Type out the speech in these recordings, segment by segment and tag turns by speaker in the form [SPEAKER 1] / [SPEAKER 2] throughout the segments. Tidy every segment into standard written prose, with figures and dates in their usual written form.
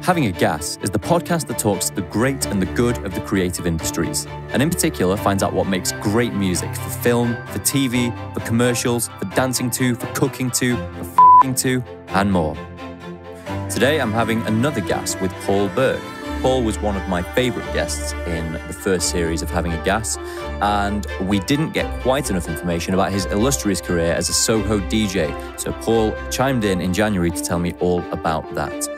[SPEAKER 1] Having a Gas is the podcast that talks the great and the good of the creative industries, and in particular finds out what makes great music for film, for TV, for commercials, for dancing to, for cooking to, for f***ing to, and more. Today I'm having another gas with Paul Burke. Paul was one of my favourite guests in the first series of Having a Gas, and we didn't get quite enough information about his illustrious career as a Soho DJ, so Paul chimed in January to tell me all about that.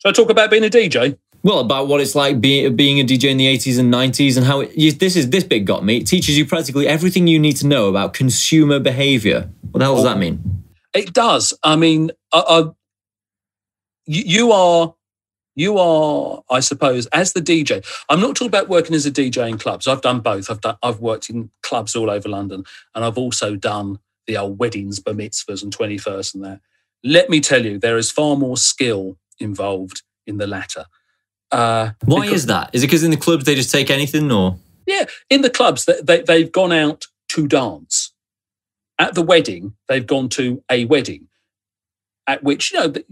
[SPEAKER 2] Shall I talk about being a DJ?
[SPEAKER 1] Well, about what it's like being a DJ in the 80s and 90s and how this bit got me. It teaches you practically everything you need to know about consumer behaviour. What the hell does that mean?
[SPEAKER 2] It does. I mean, you are, I suppose, as the DJ. I'm not talking about working as a DJ in clubs. I've done both. I've worked in clubs all over London, and I've also done the old weddings, bar mitzvahs, and 21st and that. Let me tell you, there is far more skill involved in the latter.
[SPEAKER 1] Why is that? Is it because in the clubs they just take anything, or? Yeah,
[SPEAKER 2] in the clubs they've gone out to dance. At the wedding, they've gone to a wedding, at which it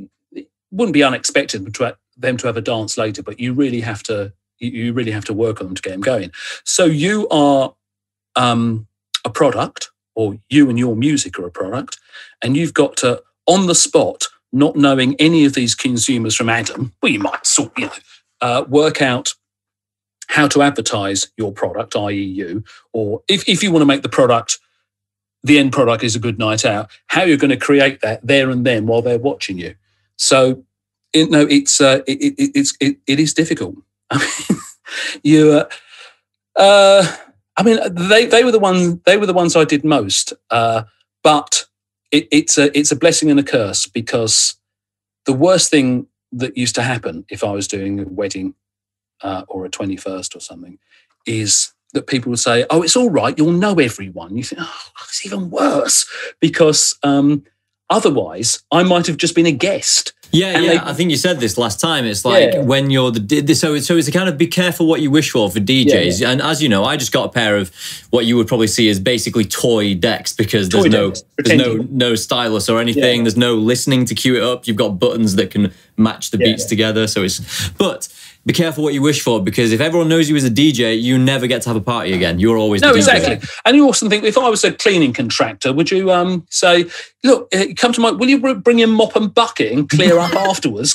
[SPEAKER 2] wouldn't be unexpected for them to have a dance later, but you really have to work on them to get them going. So you are a product, or you and your music are a product, and you've got to, on the spot, not knowing any of these consumers from Adam, well, you might work out how to advertise your product, i.e. you, or if you want to make the end product is a good night out, how you're going to create that there and then while they're watching you. So, it is difficult. I mean, they were the ones I did most, but. It's a blessing and a curse, because the worst thing that used to happen if I was doing a wedding or a 21st or something is that people would say, "Oh, it's all right, you'll know everyone." You think, "Oh, it's even worse," because otherwise I might have just been a guest.
[SPEAKER 1] Yeah. I think you said this last time. It's like when you're so it's a kind of be careful what you wish for DJs. Yeah. And as you know, I just got a pair of what you would probably see as basically toy decks, because there's no stylus or anything. Yeah. There's no listening to cue it up. You've got buttons that can match the beats together. So but be careful what you wish for, because if everyone knows you as a DJ, you never get to have a party again. You're always the DJ.
[SPEAKER 2] Exactly. And you also think, if I was a cleaning contractor, would you say, "Look, come to will you bring in mop and bucket and clear up afterwards?"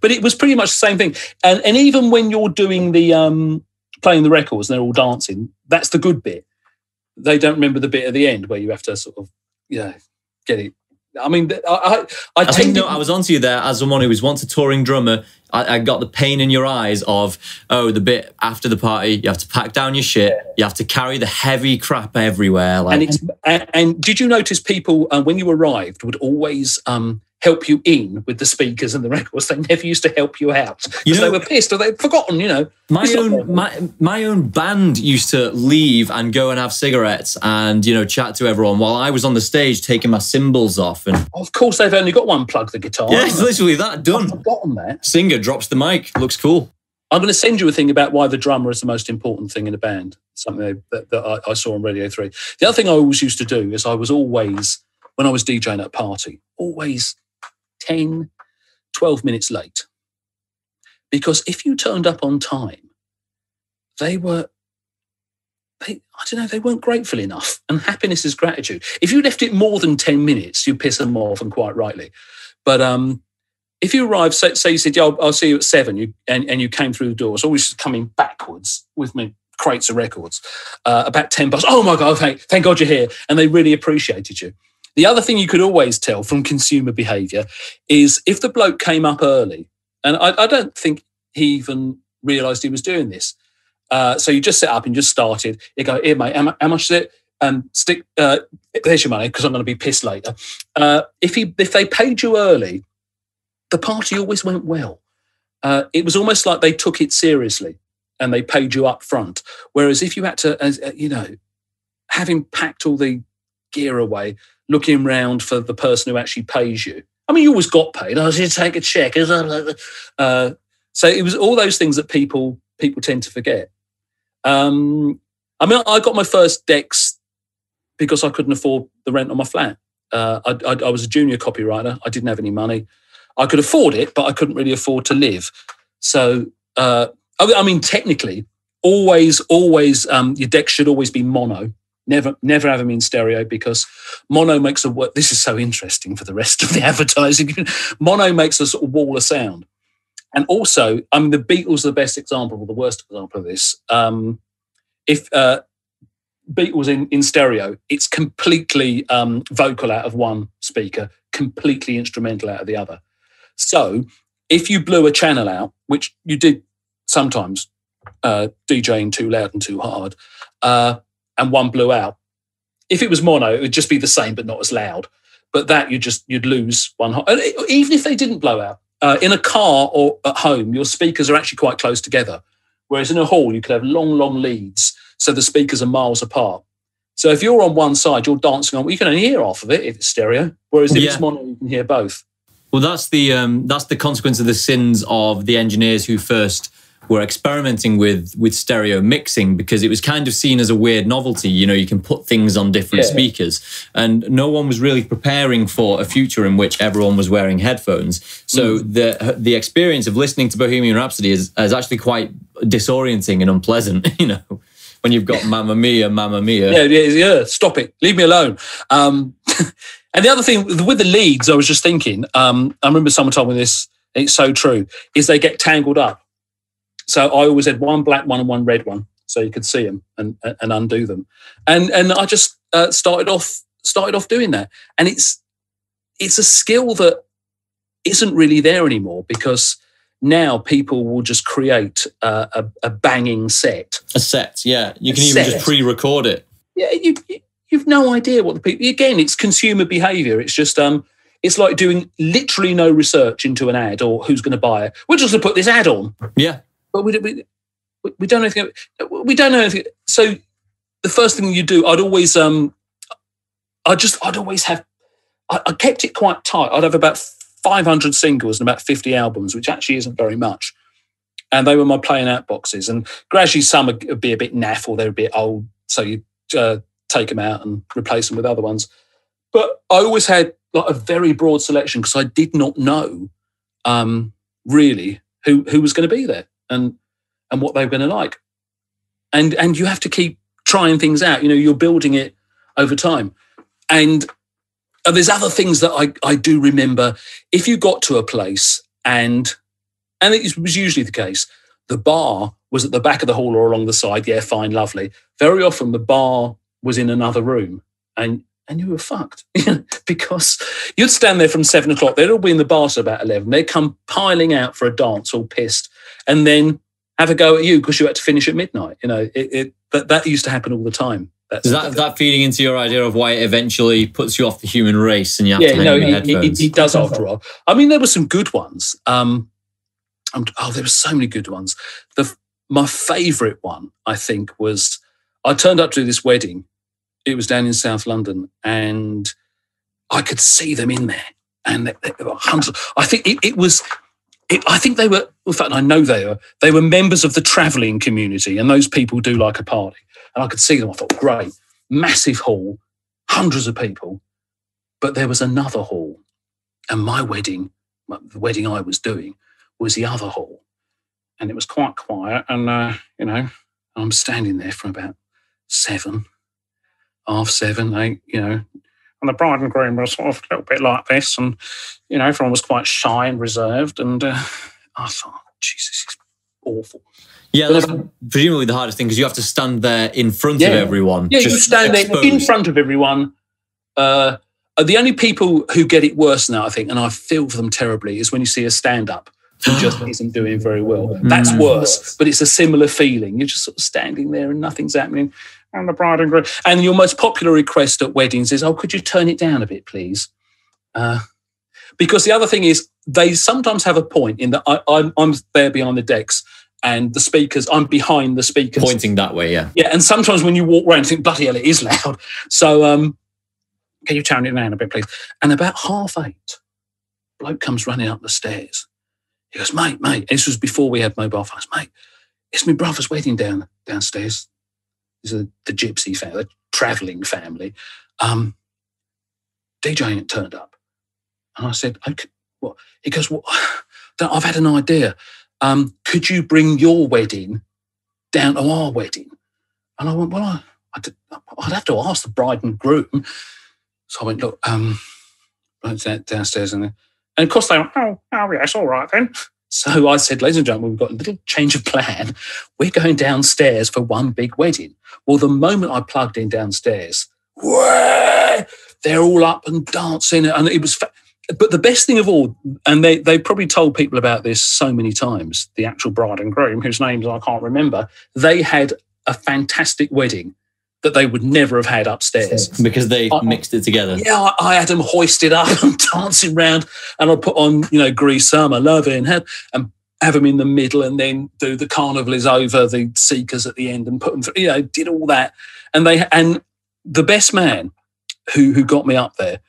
[SPEAKER 2] But it was pretty much the same thing. And even when you're doing the playing the records and they're all dancing, that's the good bit. They don't remember the bit at the end where you have to sort of get it. I mean, I
[SPEAKER 1] was onto you there as someone who was once a touring drummer. I got the pain in your eyes of, the bit after the party, you have to pack down your shit, you have to carry the heavy crap everywhere.
[SPEAKER 2] And did you notice people, when you arrived, would always help you in with the speakers and the records? They never used to help you out because they were pissed or they'd forgotten,
[SPEAKER 1] My own band used to leave and go and have cigarettes and, chat to everyone while I was on the stage taking my cymbals off. And
[SPEAKER 2] of course, they've only got one plug, the guitar.
[SPEAKER 1] Yeah, it's literally that, done.
[SPEAKER 2] I've forgotten that.
[SPEAKER 1] Singer drops the mic, looks cool.
[SPEAKER 2] I'm going to send you a thing about why the drummer is the most important thing in a band, something that I saw on Radio 3. The other thing I always used to do is I was always, when I was DJing at a party, always 10, 12 minutes late. Because if you turned up on time, they weren't grateful enough. And happiness is gratitude. If you left it more than 10 minutes, you piss them off, and quite rightly. But if you arrived, say you said, I'll see you at 7, and you came through the door, it's always coming backwards with me crates of records, about 10 past, oh my God, thank God you're here. And they really appreciated you. The other thing you could always tell from consumer behaviour is if the bloke came up early, and I don't think he even realised he was doing this. So you just set up and just started. You go, "Here, mate, how much is it? Stick. There's your money, because I'm going to be pissed later." If they paid you early, the party always went well. It was almost like they took it seriously and they paid you up front. Whereas if you had to, having packed all the gear away, looking round for the person who actually pays you. I mean, you always got paid. I was going to take a check. So it was all those things that people tend to forget. I mean, I got my first decks because I couldn't afford the rent on my flat. I was a junior copywriter. I didn't have any money. I could afford it, but I couldn't really afford to live. So, I mean, technically, always, your decks should always be mono. Never have them in stereo, because mono makes this is so interesting for the rest of the advertising. Mono makes a sort of wall of sound. And also, I mean, the Beatles are the best example, or the worst example of this. If Beatles in stereo, it's completely vocal out of one speaker, completely instrumental out of the other. So if you blew a channel out, which you did sometimes, DJing too loud and too hard, and one blew out, if it was mono, it would just be the same but not as loud. But that you'd lose one. Even if they didn't blow out, in a car or at home, your speakers are actually quite close together. Whereas in a hall, you could have long leads, so the speakers are miles apart. So if you're on one side, you're dancing on, well, you can only hear half of it if it's stereo. Whereas if it's mono, you can hear both.
[SPEAKER 1] Well, that's the consequence of the sins of the engineers who first were experimenting with stereo mixing, because it was kind of seen as a weird novelty. You know, you can put things on different speakers, and no one was really preparing for a future in which everyone was wearing headphones. So the experience of listening to Bohemian Rhapsody is actually quite disorienting and unpleasant, you know, when you've got Mamma Mia, Mamma Mia.
[SPEAKER 2] Yeah, stop it. Leave me alone. And the other thing, with the leads, I was just thinking, I remember someone told me this, and it's so true, is they get tangled up. So I always had one black one and one red one, so you could see them and undo them. And I just started off doing that. And it's a skill that isn't really there anymore, because now people will just create a banging set. A set,
[SPEAKER 1] yeah. You can even just pre-record it.
[SPEAKER 2] Yeah, you've no idea what the people... Again, it's consumer behaviour. It's just... it's like doing literally no research into an ad or who's going to buy it. We're just going to put this ad on.
[SPEAKER 1] Yeah.
[SPEAKER 2] But we don't know anything. We don't know anything. So the first thing you do, I'd always have... I kept it quite tight. I'd have about 500 singles and about 50 albums, which actually isn't very much. And they were my playing out boxes. And gradually some would be a bit naff or they're a bit old, so you take them out and replace them with other ones. But I always had like a very broad selection, because I did not know really who was going to be there and what they were going to like. And you have to keep trying things out. You know, you're building it over time. And there's other things that I do remember. If you got to a place and it was usually the case, the bar was at the back of the hall or along the side. Yeah, fine, lovely. Very often the bar was in another room, and you were fucked because you'd stand there from 7 o'clock. They'd all be in the bar till about 11. They'd come piling out for a dance, all pissed, and then have a go at you because you had to finish at midnight. You know, that used to happen all the time.
[SPEAKER 1] Is that feeding into your idea of why it eventually puts you off the human race and you have to hang your headphones?
[SPEAKER 2] It does after a while. I mean, there were some good ones. There were so many good ones. My favourite one, I think, was I turned up to this wedding. It was down in South London, and I could see them in there, and there were hundreds. I think I think they were. In fact, I know they were members of the travelling community, and those people do like a party. And I could see them. I thought, great, massive hall, hundreds of people. But there was another hall, and the wedding I was doing, was the other hall, and it was quite quiet. And I'm standing there from about 7. 7:30, 8, and the bride and groom were sort of a little bit like this, and, everyone was quite shy and reserved, and I thought, Jesus, this is awful.
[SPEAKER 1] Yeah, that's presumably the hardest thing, because you have to stand there in front of everyone.
[SPEAKER 2] Yeah, you stand there in front of everyone. The only people who get it worse now, I think, and I feel for them terribly, is when you see a stand-up who just isn't doing very well. That's worse, but it's a similar feeling. You're just sort of standing there and nothing's happening. And the bride and groom. And your most popular request at weddings is, could you turn it down a bit, please? Because the other thing is, they sometimes have a point in that I'm there behind the decks and the speakers, I'm behind the speakers.
[SPEAKER 1] Pointing that way, yeah.
[SPEAKER 2] Yeah, and sometimes when you walk around, you think, bloody hell, it is loud. So can you turn it down a bit, please? And about 7:30, bloke comes running up the stairs. He goes, mate, this was before we had mobile phones. Mate, it's my brother's wedding downstairs. These are the gypsy family, the travelling family. DJ ain't turned up. And I said, okay, what? He goes, well, I've had an idea. Could you bring your wedding down to our wedding? And I went, well, I'd have to ask the bride and groom. So I went, look, went downstairs and of course they went, oh yes, all right then. So I said, ladies and gentlemen, we've got a little change of plan. We're going downstairs for one big wedding. Well, the moment I plugged in downstairs, they're all up and dancing, and it was. But the best thing of all, and they probably told people about this so many times, the actual bride and groom, whose names I can't remember, they had a fantastic wedding that they would never have had upstairs.
[SPEAKER 1] Because they mixed it together.
[SPEAKER 2] Yeah, I had them hoisted up and dancing around, and I'd put on, Grease Summer, Love It, and have them in the middle, and then do The Carnival Is Over, the Seekers at the end, and put them through, did all that. And the best man who got me up there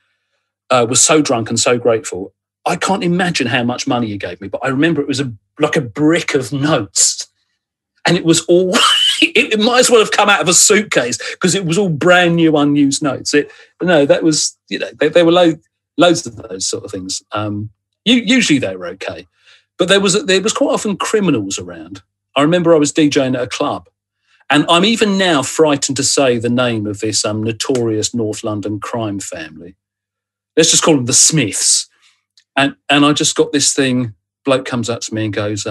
[SPEAKER 2] was so drunk and so grateful. I can't imagine how much money he gave me, but I remember it was like a brick of notes, and it was all... It might as well have come out of a suitcase because it was all brand new, unused notes. That was, there were loads of those sort of things. Usually they were okay, but there was quite often criminals around. I remember I was DJing at a club, and I'm even now frightened to say the name of this notorious North London crime family. Let's just call them the Smiths. And I just got this thing. Bloke comes up to me and goes,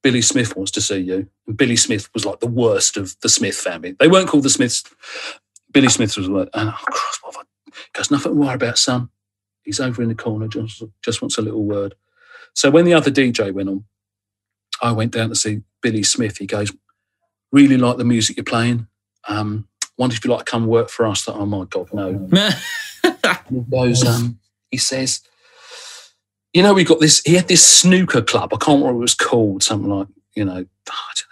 [SPEAKER 2] Billy Smith wants to see you. And Billy Smith was like the worst of the Smith family. They weren't called the Smiths. Billy Smith was like, oh, cross, what have I... Goes, nothing to worry about, son. He's over in the corner, just wants a little word. So when the other DJ went on, I went down to see Billy Smith. He goes, really like the music you're playing. Wonder if you'd like to come work for us. Oh, my God, no. He goes, he says... we got this, he had this snooker club. I can't remember what it was called, something like, I don't know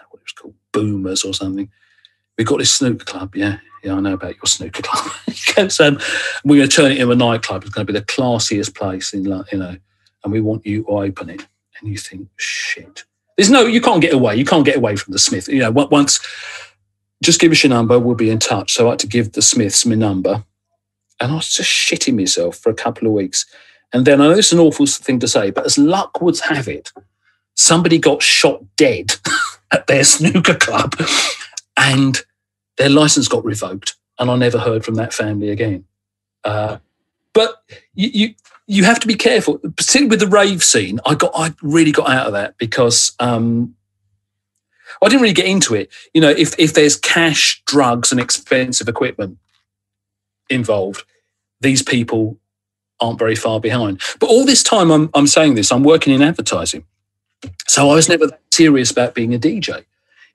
[SPEAKER 2] what it was called, Boomers or something. We got this snooker club, yeah, I know about your snooker club. He goes, we're going to turn it into a nightclub. It's going to be the classiest place in, and we want you to open it. And you think, shit. You can't get away. You can't get away from the Smith. Once, just give us your number, we'll be in touch. So I had to give the Smiths my number. And I was just shitting myself for a couple of weeks. And then I know it's an awful thing to say, but as luck would have it, somebody got shot dead at their snooker club and their license got revoked, and I never heard from that family again. But you have to be careful, particularly with the rave scene. I really got out of that because I didn't really get into it. If there's cash, drugs, and expensive equipment involved, these people aren't very far behind. But all this time I'm saying this, I'm working in advertising. So I was never that serious about being a DJ.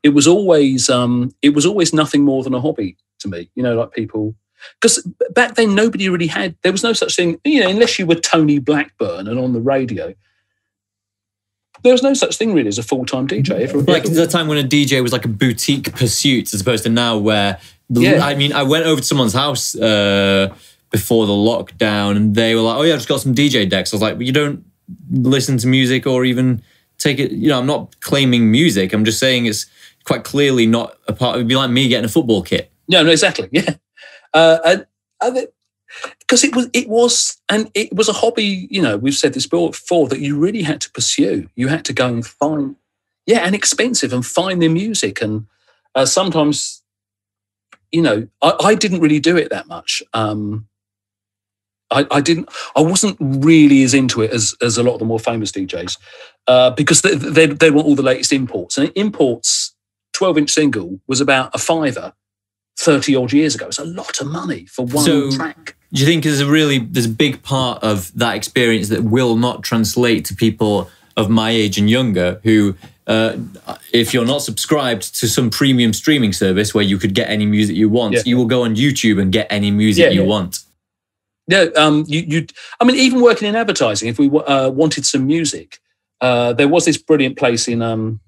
[SPEAKER 2] It was always nothing more than a hobby to me, like people, because back then nobody really there was no such thing, unless you were Tony Blackburn and on the radio. There was no such thing really as a full-time DJ.
[SPEAKER 1] Like the time when a DJ was like a boutique pursuit as opposed to now where, I went over to someone's house before the lockdown, and they were like, oh yeah, I've just got some DJ decks. I was like, well, you don't listen to music or even take it, I'm not claiming music. I'm just saying it's quite clearly not a part. It'd be like me getting a football kit.
[SPEAKER 2] No, exactly. Yeah. Because it was a hobby, we've said this before, that you really had to pursue. You had to go and find, and expensive, and find the music. And sometimes, I didn't really do it that much. I wasn't really as into it as a lot of the more famous DJs because they want all the latest imports. And imports, 12-inch single was about a £5 30 odd years ago. It's a lot of money for one track.
[SPEAKER 1] Do you think there's a big part of that experience that will not translate to people of my age and younger who, if you're not subscribed to some premium streaming service where you could get any music you want, you will go on YouTube and get any music you want?
[SPEAKER 2] Yeah, even working in advertising, if we wanted some music, there was this brilliant place in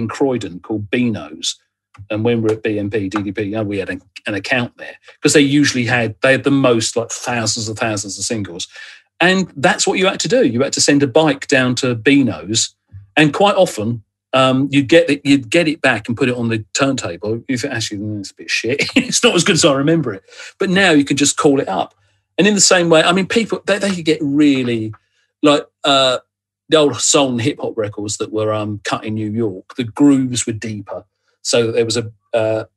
[SPEAKER 2] Croydon called Beano's, and when we were at BMP DDB, we had an account there because they had the most, like thousands and thousands of singles, and that's what you had to do. You had to send a bike down to Beano's, and quite often you'd get it back and put it on the turntable. You think, actually, it's a bit shit. It's not as good as I remember it. But now you can just call it up. And in the same way, I mean, people, they could get really, like the old soul and hip-hop records that were cut in New York, the grooves were deeper. So there was a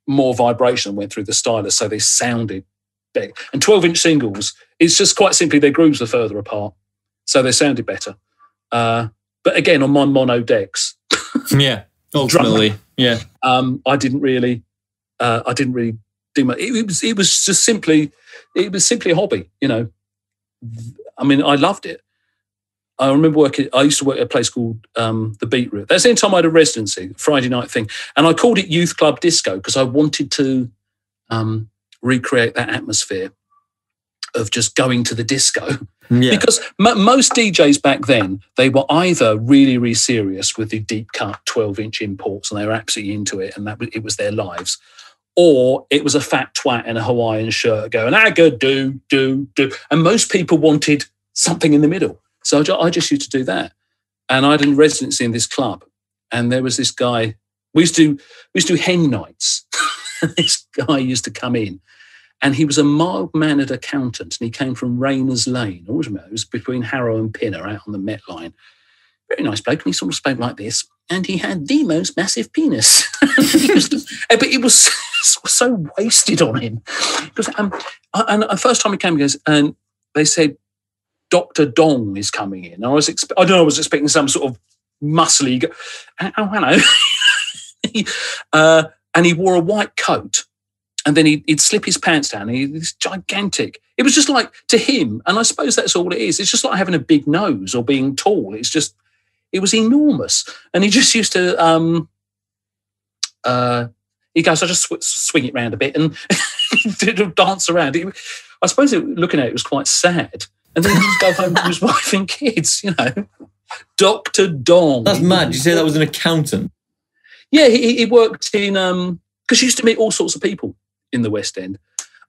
[SPEAKER 2] more vibration went through the stylus, so they sounded big. And 12-inch singles, it's just quite simply their grooves were further apart, so they sounded better. But again, on my mono decks,
[SPEAKER 1] yeah, ultimately, yeah,
[SPEAKER 2] I didn't really do much. It was just simply a hobby, you know. I mean, I loved it. I remember I used to work at a place called the Beetroot. That's the only time I had a residency, Friday night thing. And I called it Youth Club Disco because I wanted to recreate that atmosphere of just going to the disco. Yeah. Because most DJs back then, they were either really, really serious with the deep cut 12-inch imports and they were absolutely into it and it was their lives. Or it was a fat twat in a Hawaiian shirt going, "Aga, do." And most people wanted something in the middle. So I just used to do that. And I had a residency in this club. And there was this guy, we used to do hen nights. And this guy used to come in. And he was a mild-mannered accountant. And he came from Rayners Lane. I always remember, it was between Harrow and Pinner out on the Met Line. Very nice bloke. And he sort of spoke like this. And he had the most massive penis. But it was so wasted on him. Because, and the first time he came, he goes, and they said, Dr. Dong is coming in. I was expecting some sort of muscly, hello. And he wore a white coat and then he'd slip his pants down. He's gigantic. It was just like, to him, and I suppose that's all it is. It's just like having a big nose or being tall. It was enormous. And he just used to, he goes, I just swing it round a bit and dance around. I suppose looking at it was quite sad. And then he'd just go home to his wife and kids, you know. Dr. Dong.
[SPEAKER 1] That's mad. You say that was an accountant?
[SPEAKER 2] Yeah, he worked in, because he used to meet all sorts of people in the West End.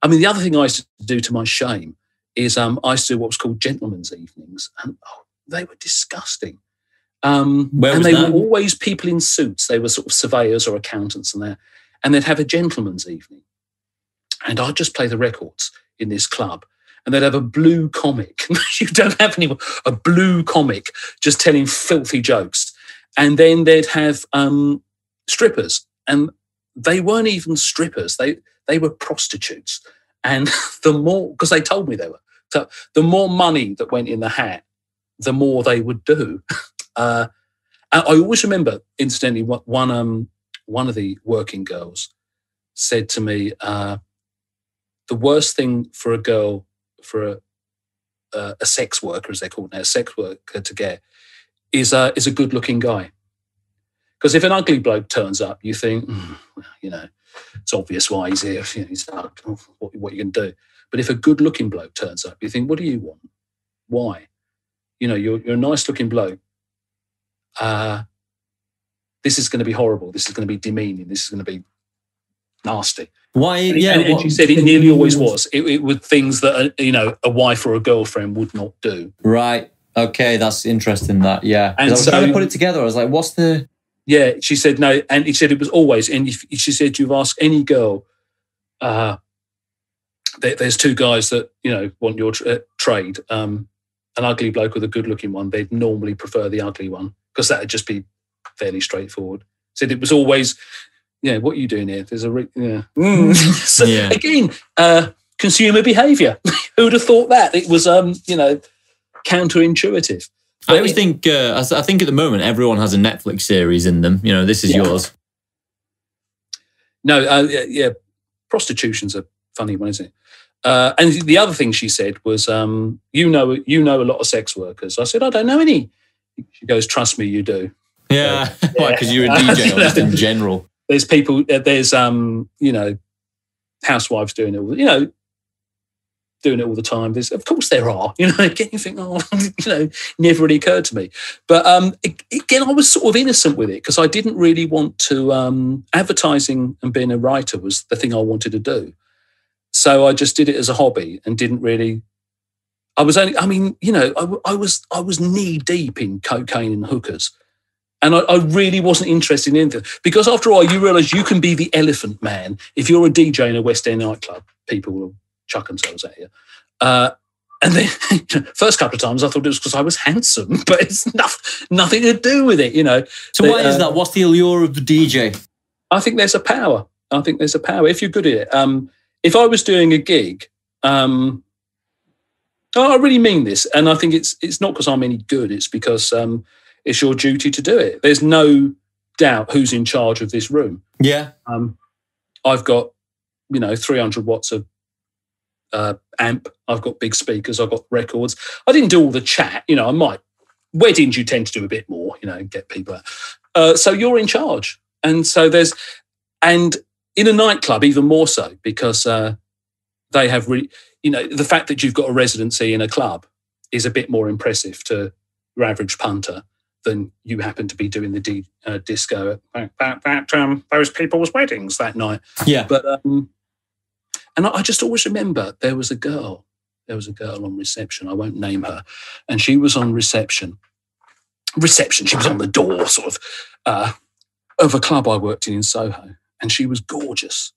[SPEAKER 2] I mean, the other thing I used to do, to my shame, is I used to do what was called gentlemen's evenings. And they were disgusting.
[SPEAKER 1] Where was
[SPEAKER 2] they
[SPEAKER 1] that?
[SPEAKER 2] were always people in suits. They were sort of surveyors or accountants and that. And they'd have a gentleman's evening. And I'd just play the records in this club. And they'd have a blue comic. You don't have anyone. A blue comic just telling filthy jokes. And then they'd have strippers. And they weren't even strippers. They were prostitutes. And the more, because they told me they were, so the more money that went in the hat, the more they would do. And I always remember, incidentally, one of the working girls said to me, the worst thing for a girl, for a sex worker, as they're called now, a sex worker to get, is a good-looking guy. Because if an ugly bloke turns up, you think, you know, it's obvious why he's here. You know, he's ugly. What are you going to do? But if a good-looking bloke turns up, you think, what do you want? Why? You know, you're a nice-looking bloke. This is going to be horrible. This is going to be demeaning. This is going to be nasty.
[SPEAKER 1] Why?
[SPEAKER 2] And she said it nearly always was. It was things that, you know, a wife or a girlfriend would not do.
[SPEAKER 1] Right. Okay, that's interesting. That, yeah.
[SPEAKER 2] And
[SPEAKER 1] I was trying to put it together. I was like, what's the...
[SPEAKER 2] Yeah, she said no, and he said it was always. And she said, you've asked any girl. There's two guys that, you know, want your trade. An ugly bloke with a good-looking one. They'd normally prefer the ugly one because that would just be fairly straightforward. Said it was always, yeah, what are you doing here? There's So
[SPEAKER 1] yeah.
[SPEAKER 2] Again, consumer behaviour. Who would have thought that? It was, you know, counterintuitive.
[SPEAKER 1] I always think, I think at the moment everyone has a Netflix series in them. You know, this is yours.
[SPEAKER 2] No, yeah, prostitution's a funny one, isn't it? And the other thing she said was, you know a lot of sex workers. I said, I don't know any. She goes, trust me, you do.
[SPEAKER 1] Yeah, because you're a DJ or just in general.
[SPEAKER 2] There's people, there's, you know, housewives doing it all, you know, doing it all the time. Of course there are, you know, again, you think, oh, you know, never really occurred to me. But again, I was sort of innocent with it because I didn't really want to, advertising and being a writer was the thing I wanted to do. So I just did it as a hobby and didn't really, I mean, you know, I was knee deep in cocaine and hookers. And I really wasn't interested in anything. Because after all, you realise you can be the elephant man. If you're a DJ in a West End nightclub, people will chuck themselves at you. And then first couple of times I thought it was because I was handsome, but it's nothing to do with it,
[SPEAKER 1] So why is that? What's the allure of the DJ?
[SPEAKER 2] I think there's a power. If you're good at it. If I was doing a gig, I really mean this, and I think it's not because I'm any good. It's because it's your duty to do it. There's no doubt who's in charge of this room.
[SPEAKER 1] Yeah.
[SPEAKER 2] I've got 300 watts of amp. I've got big speakers. I've got records. I didn't do all the chat. I might. Weddings you tend to do a bit more. Get people out. So you're in charge, and so and in a nightclub even more so because they have really. The fact that you've got a residency in a club is a bit more impressive to your average punter than you happen to be doing the disco at those people's weddings that night.
[SPEAKER 1] Yeah.
[SPEAKER 2] But and I just always remember there was a girl on reception. I won't name her, and she was on reception. She was on the door, sort of a club I worked in Soho, and she was gorgeous.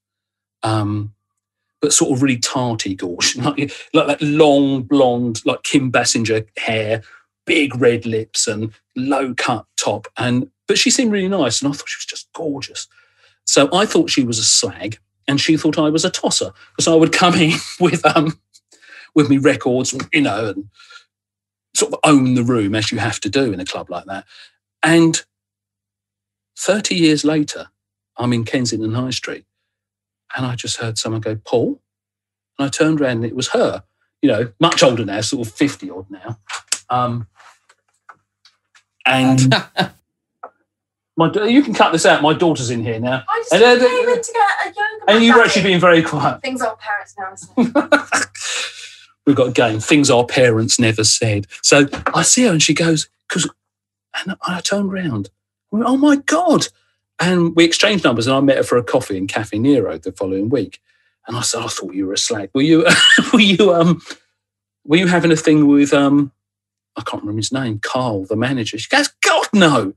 [SPEAKER 2] But sort of really tarty gorgeous, like that long blonde, like Kim Basinger hair, big red lips and low cut top. But she seemed really nice, and I thought she was just gorgeous. So I thought she was a slag, and she thought I was a tosser because I would come in with me records, and sort of own the room as you have to do in a club like that. And 30 years later, I'm in Kensington High Street. And I just heard someone go, Paul? And I turned around and it was her, much older now, sort of 50-odd now. And you can cut this out. My daughter's in here now.
[SPEAKER 3] I just came in to get a yoga mat.
[SPEAKER 2] And you were actually being very quiet.
[SPEAKER 3] Things our parents never said.
[SPEAKER 2] We've got a game, things our parents never said. So I see her and she goes, and I turned around. I went, oh, my God. And we exchanged numbers, and I met her for a coffee in Cafe Nero the following week. And I said, I thought you were a slag. Were you having a thing with I can't remember his name, Carl, the manager? She goes, God, no.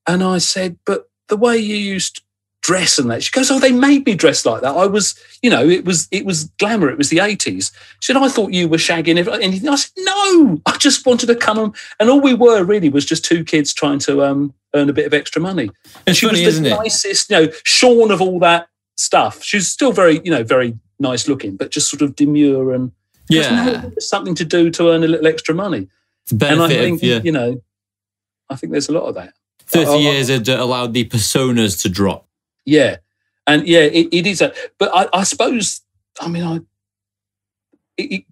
[SPEAKER 2] And I said, but the way you used to dress and that. She goes, oh, they made me dress like that. I was, it was glamour. It was the 80s. She said, I thought you were shagging anything. I said, no, I just wanted to come and all we were really was just two kids trying to earn a bit of extra money. And she was the nicest, shorn of all that stuff. She was still very, very nice looking, but just sort of demure and something to do to earn a little extra money.
[SPEAKER 1] And I think,
[SPEAKER 2] I think there's a lot of that.
[SPEAKER 1] 30 years had allowed the personas to drop.
[SPEAKER 2] Yeah. And it is. But I suppose,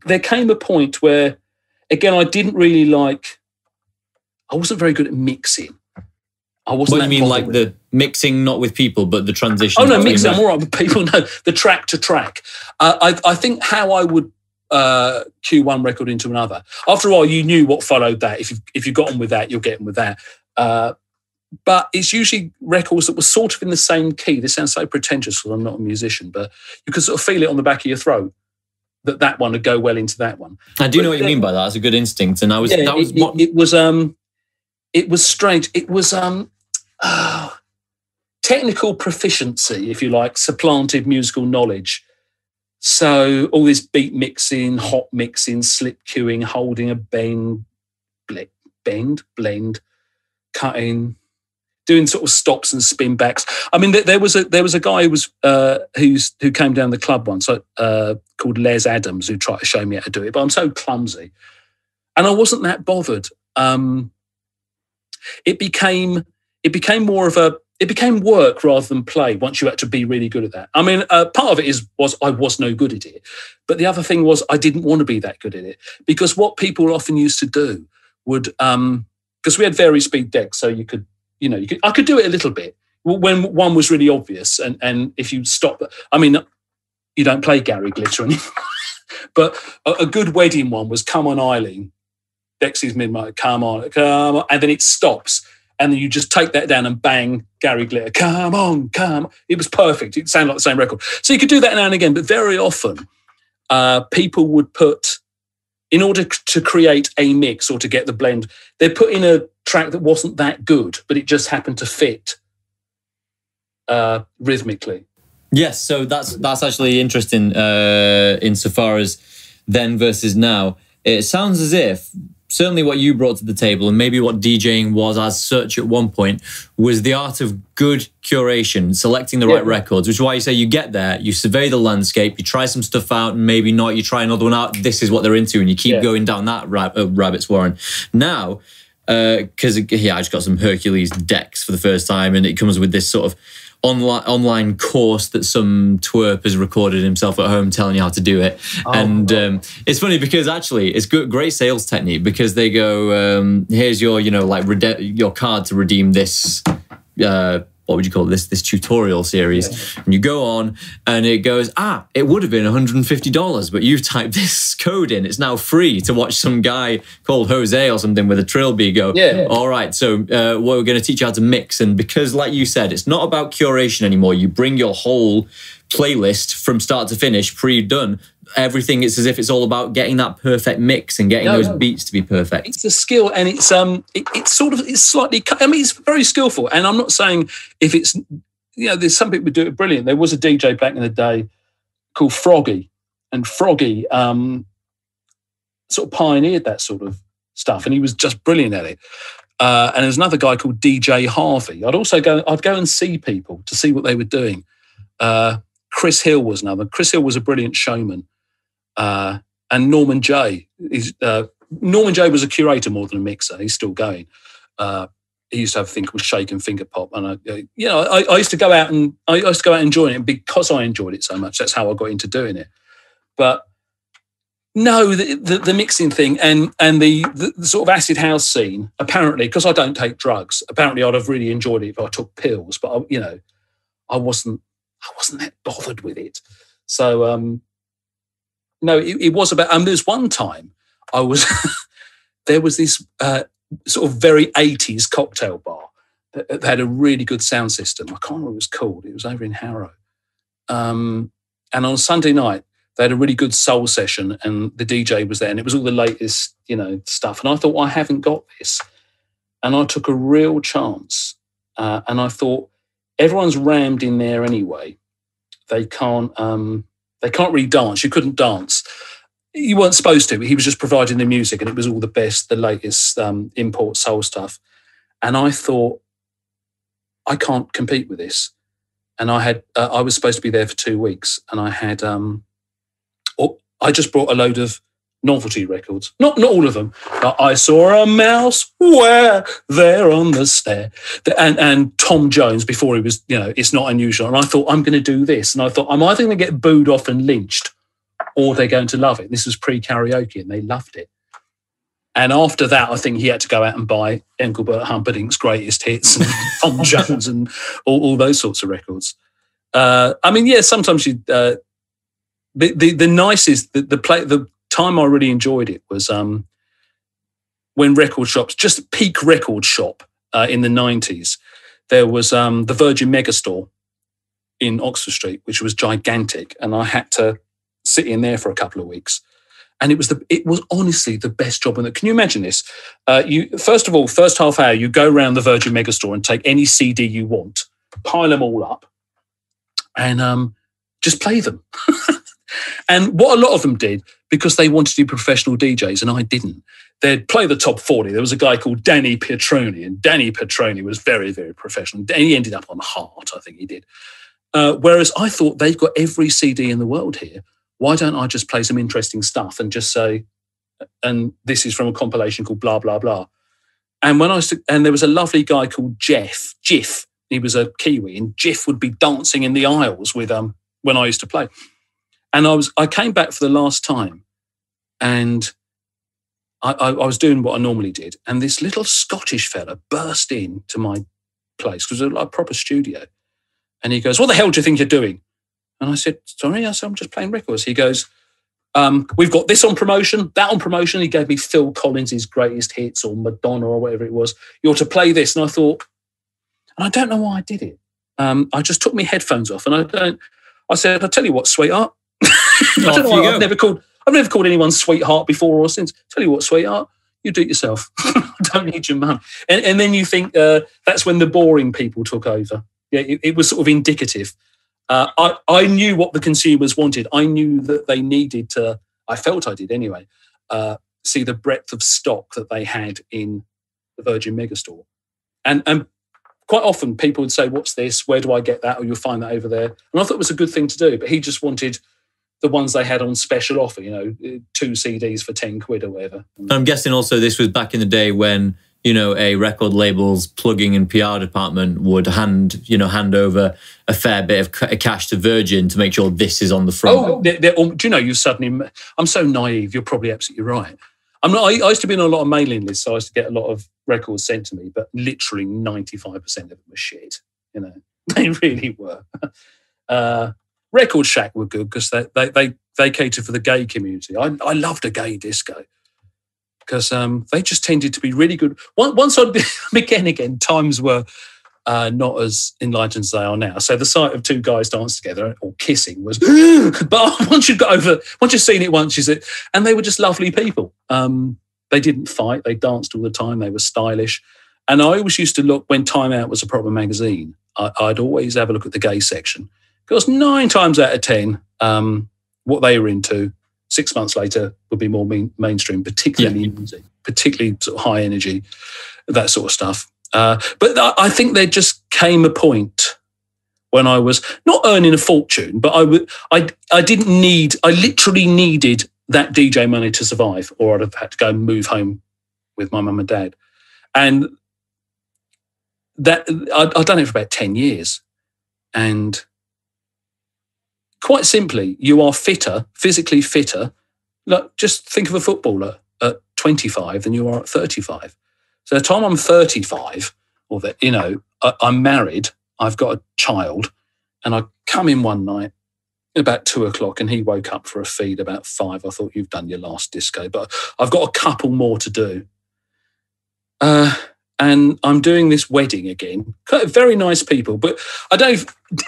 [SPEAKER 2] there came a point where, again, I didn't really I wasn't very good at mixing.
[SPEAKER 1] What do you mean, like the mixing, not with people, but the transition?
[SPEAKER 2] Oh, no, mixing, I'm all right with people. No, the track to track. I think how I would cue one record into another. After a while, you knew what followed that. If you got on with that, you'll get on with that. But it's usually records that were sort of in the same key. This sounds so pretentious because I'm not a musician, but you could sort of feel it on the back of your throat that one would go well into that one.
[SPEAKER 1] I do know what you mean by that. It's a good instinct, and
[SPEAKER 2] it was strange. It was technical proficiency, if you like, supplanted musical knowledge. So all this beat mixing, hot mixing, slip cueing, holding a blend, cutting, doing sort of stops and spin backs. I mean, there was a guy who came down the club once called Les Adams, who tried to show me how to do it, but I'm so clumsy, and I wasn't that bothered. It became work rather than play once you had to be really good at that. I mean, part of it was I was no good at it, but the other thing was I didn't want to be that good at it, because what people often used to do would, because we had vari-speed decks, so I could do it a little bit when one was really obvious, and if you stop, I mean, you don't play Gary Glitter anymore, but a good wedding one was Come On Eileen, Dexy's Midnight, come on, and then it stops. And then you just take that down and bang Gary Glitter, come on. It was perfect. It sounded like the same record. So you could do that now and again, but very often people would put, in order to create a mix or to get the blend, they'd put in a track that wasn't that good, but it just happened to fit rhythmically.
[SPEAKER 1] Yes, so that's actually interesting insofar as then versus now, it sounds as if certainly what you brought to the table, and maybe what DJing was as such at one point, was the art of good curation, selecting the right records, which is why you say you get there, you survey the landscape, you try some stuff out, and maybe not, you try another one out, this is what they're into, and you keep going down that rabbit's warren. Now, because I just got some Hercules decks for the first time, and it comes with this sort of online course that some twerp has recorded himself at home telling you how to do it. It's funny because actually it's great sales technique, because they go, here's your, your card to redeem this, what would you call this tutorial series? And you go on and it goes, it would have been $150, but you've typed this code in. It's now free to watch some guy called Jose or something with a trilby go, all right, so we're going to teach you how to mix. And because, like you said, it's not about curation anymore. You bring your whole playlist from start to finish pre-done. Everything, it's as if it's all about getting that perfect mix and getting those beats to be perfect.
[SPEAKER 2] It's a skill, and it's slightly, it's very skillful. And I'm not saying if it's, there's some people who do it brilliant. There was a DJ back in the day called Froggy, and Froggy sort of pioneered that sort of stuff, and he was just brilliant at it. And there's another guy called DJ Harvey. I'd go and see people to see what they were doing. Chris Hill was another. Chris Hill was a brilliant showman. And Norman Jay. Norman Jay was a curator more than a mixer. He's still going. He used to have a thing called Shake and Finger Pop, and I used to go out and enjoy it. And because I enjoyed it so much, that's how I got into doing it. But no, the mixing thing and the sort of acid house scene. Apparently, because I don't take drugs, apparently I'd have really enjoyed it if I took pills. But I wasn't that bothered with it. So. No, it was about. There's one time there was this sort of very 80s cocktail bar that had a really good sound system. I can't remember what it was called. It was over in Harrow. And on a Sunday night, they had a really good soul session, and the DJ was there, and it was all the latest, stuff. And I thought, I haven't got this. And I took a real chance. And I thought, everyone's rammed in there anyway. They can't really dance. You couldn't dance. You weren't supposed to. He was just providing the music, and it was all the best, the latest import soul stuff. And I thought, I can't compete with this. And I was supposed to be there for 2 weeks, and I had, I just brought a load of novelty records. Not all of them. I saw a mouse where there on the stair. And Tom Jones, before he was, It's Not Unusual. And I thought, I'm going to do this. And I thought, I'm either going to get booed off and lynched, or they're going to love it. This was pre-karaoke, and they loved it. And after that, I think he had to go out and buy Engelbert Humperdinck's greatest hits and Tom Jones and all those sorts of records. Sometimes you... The nicest... The time I really enjoyed it was when record shops, just peak record shop in the 90s, there was the Virgin Megastore in Oxford Street, which was gigantic, and I had to sit in there for a couple of weeks. And it was honestly the best job in it. Can you imagine this? First of all, first half hour, you go around the Virgin Megastore and take any CD you want, pile them all up, and just play them. And what a lot of them did, because they wanted to be professional DJs, and I didn't. They'd play the top 40. There was a guy called Danny Pietroni, and Danny Pietroni was very, very professional. And he ended up on Heart, I think he did. Whereas I thought, they've got every CD in the world here. Why don't I just play some interesting stuff and just say, and this is from a compilation called blah, blah, blah. And there was a lovely guy called Jiff. He was a Kiwi, and Jiff would be dancing in the aisles with when I used to play. And I came back for the last time, and I was doing what I normally did, and this little Scottish fella burst into my place, because it was like a proper studio. And he goes, "What the hell do you think you're doing?" And I said, "Sorry," I said, "I'm just playing records." He goes, "We've got this on promotion, that on promotion." He gave me Phil Collins' greatest hits, or Madonna, or whatever it was. "You're to play this." And I thought, and I don't know why I did it. I just took my headphones off, and I said, "I'll tell you what, sweetheart." I don't know why I've never called anyone sweetheart before or since. Tell you what, sweetheart, you do it yourself. I don't need your mum. And then you think that's when the boring people took over. Yeah, it was sort of indicative. I knew what the consumers wanted. I knew that they needed to I felt I did anyway, see the breadth of stock that they had in the Virgin Megastore. And quite often people would say, what's this? Where do I get that? Or you'll find that over there. And I thought it was a good thing to do, but he just wanted the ones they had on special offer, 2 CDs for 10 quid or whatever.
[SPEAKER 1] I'm guessing also this was back in the day when, a record label's plugging and PR department would hand over a fair bit of cash to Virgin to make sure this is on the front.
[SPEAKER 2] I'm so naive, you're probably absolutely right. I used to be on a lot of mailing lists, so I used to get a lot of records sent to me, but literally 95% of them were shit. They really were. Record Shack were good because they catered for the gay community. I loved a gay disco because they just tended to be really good. Once again, times were not as enlightened as they are now. So the sight of 2 guys dance together or kissing was, but once you've seen it once, and they were just lovely people. They didn't fight. They danced all the time. They were stylish. And I always used to look, when Time Out was a proper magazine, I'd always have a look at the gay section. Because 9 times out of 10, what they were into, 6 months later, would be more mainstream, particularly music, particularly sort of high energy, that sort of stuff. But I think there just came a point when I was not earning a fortune, but I literally needed that DJ money to survive, or I'd have had to go and move home with my mum and dad. And that I'd done it for about 10 years. And quite simply, you are fitter, physically fitter. Look, just think of a footballer at 25 than you are at 35. So the time I'm 35, or that, I'm married, I've got a child, and I come in one night about 2:00 and he woke up for a feed about 5. I thought, you've done your last disco, but I've got a couple more to do. And I'm doing this wedding again. Very nice people, but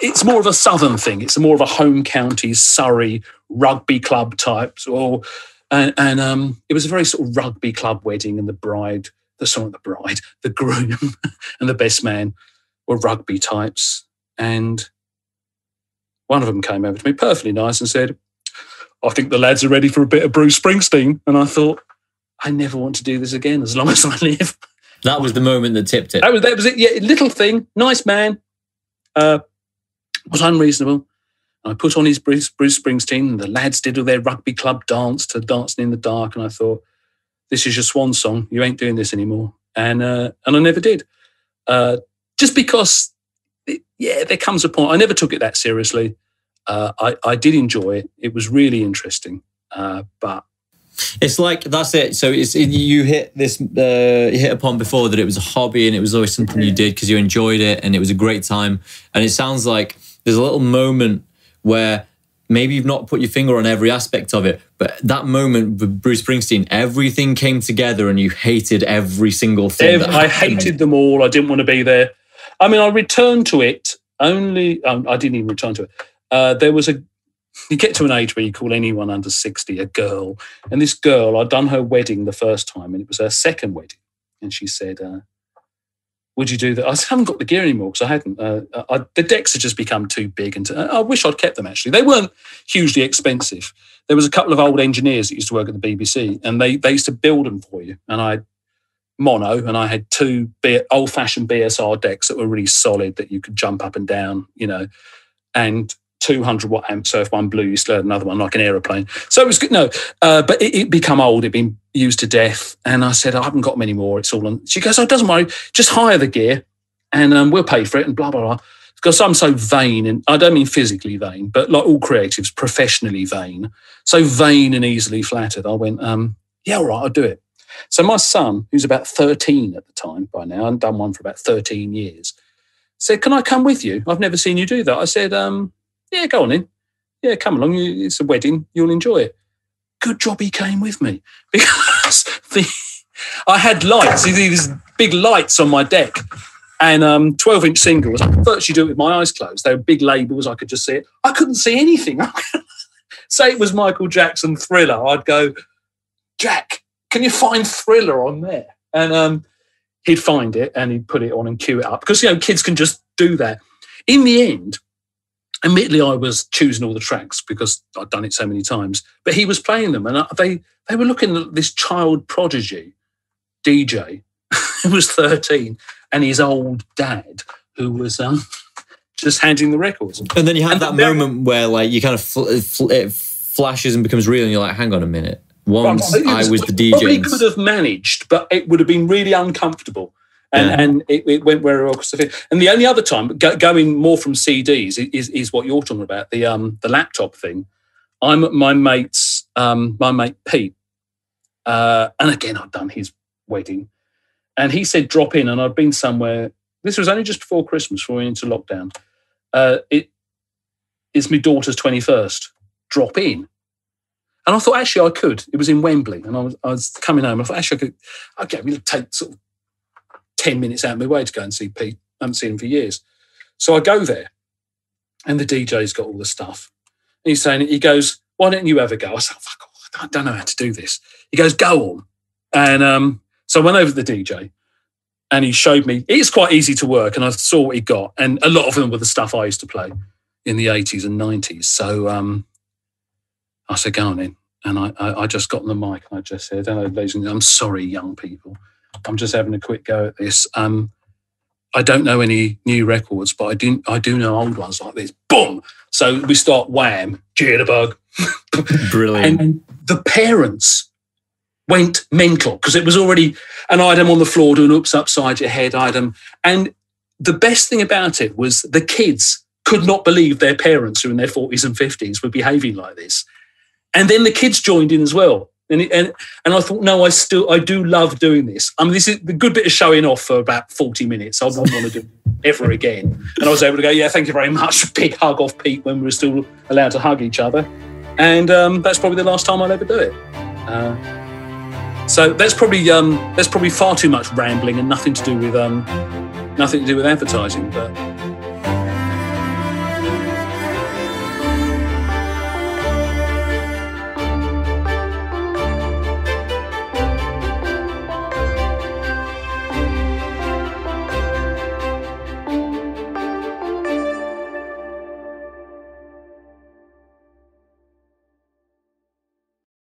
[SPEAKER 2] it's more of a southern thing. It's more of a home county, Surrey, rugby club type. And it was a very sort of rugby club wedding, and the groom and the best man were rugby types. And one of them came over to me, perfectly nice, and said, I think the lads are ready for a bit of Bruce Springsteen. And I thought, I never want to do this again as long as I live.
[SPEAKER 1] That was the moment that tipped it.
[SPEAKER 2] That was it. Yeah, little thing, nice man, was unreasonable. I put on his Bruce Springsteen, and the lads did all their rugby club dance to Dancing in the Dark, and I thought, this is your swan song. You ain't doing this anymore. And I never did. Just because, there comes a point. I never took it that seriously. I did enjoy it. It was really interesting, but.
[SPEAKER 1] It's like, that's it. So you hit upon before that it was a hobby and it was always something you did because you enjoyed it and it was a great time. And it sounds like there's a little moment where maybe you've not put your finger on every aspect of it, but that moment with Bruce Springsteen, everything came together and you hated every single thing.
[SPEAKER 2] I hated them all. I didn't want to be there. I mean, I returned to it only, I didn't even return to it. You get to an age where you call anyone under 60 a girl. And this girl, I'd done her wedding the first time and it was her second wedding. And she said, would you do that? I said, I haven't got the gear anymore because I hadn't. The decks had just become too big. And I wish I'd kept them, actually. They weren't hugely expensive. There was a couple of old engineers that used to work at the BBC and they used to build them for you. And I had mono and I had 2 old-fashioned BSR decks that were really solid that you could jump up and down, and 200 watt amp, so if one blew, you still had another one like an aeroplane. So it was good. No, but it become old. It'd been used to death. And I said, I haven't got many more. It's all on. She goes, oh, doesn't worry. Just hire the gear and we'll pay for it and blah, blah, blah. Because I'm so vain, and I don't mean physically vain, but like all creatives, professionally vain. So vain and easily flattered. I went, yeah, all right, I'll do it. So my son, who's about 13 at the time by now, I've done one for about 13 years, said, can I come with you? I've never seen you do that. I said, yeah, go on in. Yeah, come along. It's a wedding. You'll enjoy it. Good job he came with me because I had lights, these big lights on my deck and 12-inch singles. I could virtually do it with my eyes closed. They were big labels. I could just see it. I couldn't see anything. Say it was Michael Jackson Thriller. I'd go, Jack, can you find Thriller on there? And he'd find it and he'd put it on and cue it up because, kids can just do that. In the end, admittedly, I was choosing all the tracks because I'd done it so many times, but he was playing them, and they were looking at this child prodigy DJ who was 13 and his old dad who was just handing the records.
[SPEAKER 1] And then you had that moment where like you kind of it flashes and becomes real, and you're like, hang on a minute. Once I was the DJ.
[SPEAKER 2] Probably could have managed, but it would have been really uncomfortable. And it went very well. And the only other time, going more from CDs, is what you're talking about, the laptop thing. I'm at my mate Pete, and again, I'd done his wedding, and he said drop in, and I'd been somewhere. This was only just before Christmas, before we went into lockdown. It's my daughter's 21st. Drop in. And I thought, actually, I could. It was in Wembley, and I was coming home. I thought, actually, I could. Okay, we'll take sort of 10 minutes out of my way to go and see Pete. I haven't seen him for years. So I go there, and the DJ's got all the stuff. And he's saying, he goes, why don't you ever go? I said, fuck off, I don't know how to do this. He goes, go on. And so I went over to the DJ, and he showed me. It's quite easy to work, and I saw what he got. And a lot of them were the stuff I used to play in the 80s and 90s. So I said, go on in. And I just got on the mic, and I just said, hello, ladies and gentlemen, I'm sorry, young people. I'm just having a quick go at this. I don't know any new records, but I do know old ones like this. Boom! So we start Wham, Jitterbug.
[SPEAKER 1] Brilliant.
[SPEAKER 2] And the parents went mental because it was already an item on the floor doing oops upside your head item. And the best thing about it was the kids could not believe their parents, who in their 40s and 50s, were behaving like this. And then the kids joined in as well. And I thought, no, I do love doing this. I mean, this is the good bit of showing off for about 40 minutes. I wouldn't want to do it ever again. And I was able to go, yeah, thank you very much. Big hug off Pete when we were still allowed to hug each other. And that's probably the last time I'll ever do it. So that's probably far too much rambling and nothing to do with advertising. But